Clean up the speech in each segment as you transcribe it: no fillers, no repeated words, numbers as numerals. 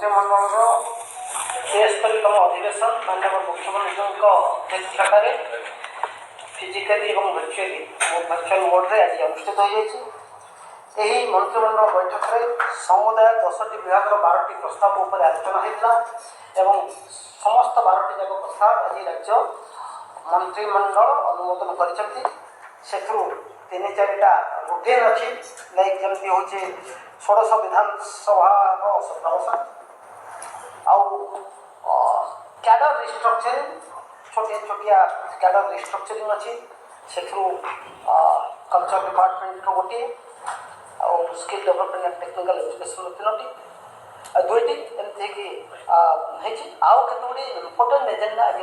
मंत्रिमंडल 73तम अधिवेशन माननीय मुख्यमंत्री अध्यक्षतार फिजिकाली और वर्चुअल मोड में आज अनुष्ठित हो मंत्रिमंडल बैठक में समुदाय 10टी विभाग 12टी प्रस्ताव उपर आलोचना होता एवं समस्त 12टी जाक प्रस्ताव आज राज्य मंत्रिमंडल अनुमोदन कर तीन चारिटा रूटीन अच्छी लाइक जमी हूँ षोड़श विधानसभा सत्तावसान कैडर रिस्ट्रक्चरिंग छोटिया छोटिया कैडर रिस्ट्रक्चरिंग अच्छी से कल्चर डिपार्टमेंट गोटे skill development and technical education 3टी दुईटी एमती आउ केतुड़ी इम्पोर्टेंट एजेंडा आज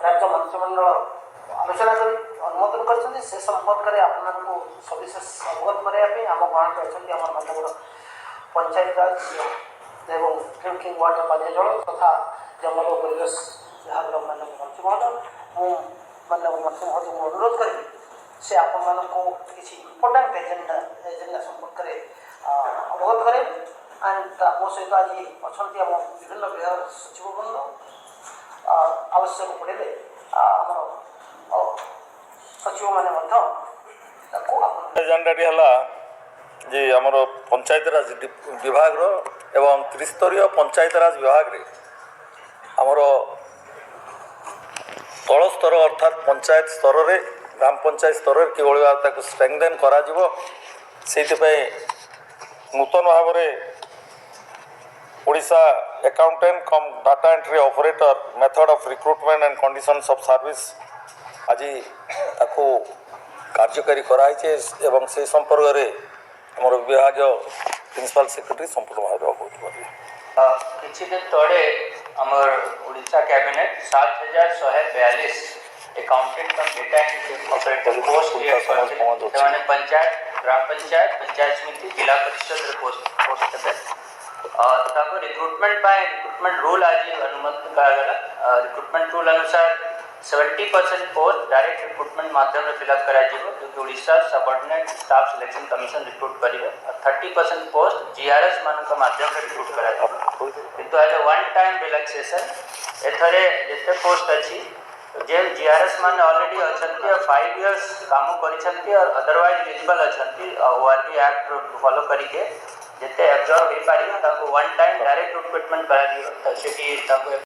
राज्य मंत्रिमंडल आलोचना कर अनुमोदन कर संपर्क में आपको सविशेष अवगत कराया आम गाँव के अच्छा आम मानव पंचायत राज एवं ड्रिंकिंग वाटर पानीय जल तथा जंगल और परिवेश विभाग मानव मंत्री महोदय मानव मंत्री महोदय को अनुरोध करी से आपण को किसी इम्पोर्टाट एजेंडा संपर्क में अवगत करे एंड मो सहित आज अच्छा आम विभिन्न विभाग सचिव बृंद आवश्यक पड़े आम सचिव मैंने एजेंडाटी है जे आमर पंचायतराज विभाग एवं त्रिस्तरीय पंचायतराज विभाग रे आमर तल स्तर अर्थात पंचायत स्तर रे ग्राम पंचायत स्तर रे किभଳି भाव ताको स्ट्रेंथेन करा जिवो सेति नूतन भाव में Odisha accountant come data entry operator method of recruitment and conditions of service आज ताको कार्यकारी कराई एवं से संपर्क में आम विभाग प्रिंसिपल सेक्रेटरी संपूर्ण भाव अवगत करेंगे। किसी दिन तले आमर Odisha cabinet 7142 accountant cum data entry operator post create panchayat ग्राम पंचायत पंचायत समिति जिला परिषद पोस्ट रिक्रुटमेंट रूल आज अनुमति करा रिक्रुटमेंट रूल अनुसार 70% पोस्ट डायरेक्ट रिक्रुटमेंट माध्यम फिलअप करा जो Odisha subordinate staff selection commission recruit करेंगे और 30% पोस्ट जीआरएस मान माध्यम रिक्रुट करा किंतु एज वन टाइम रिलैक्सेशन एथरे जिते पोस्ट अच्छी जे जीआरएस मान ऑलरेडी अच्छा 5 इयर्स काम कर अदरवाइज एलिजिबल अच्छा ओआरबी एक्ट फॉलो करके जिते एब्जॉर्व हो पार वन टाइम डायरेक्ट रिक्रुटमेंट करा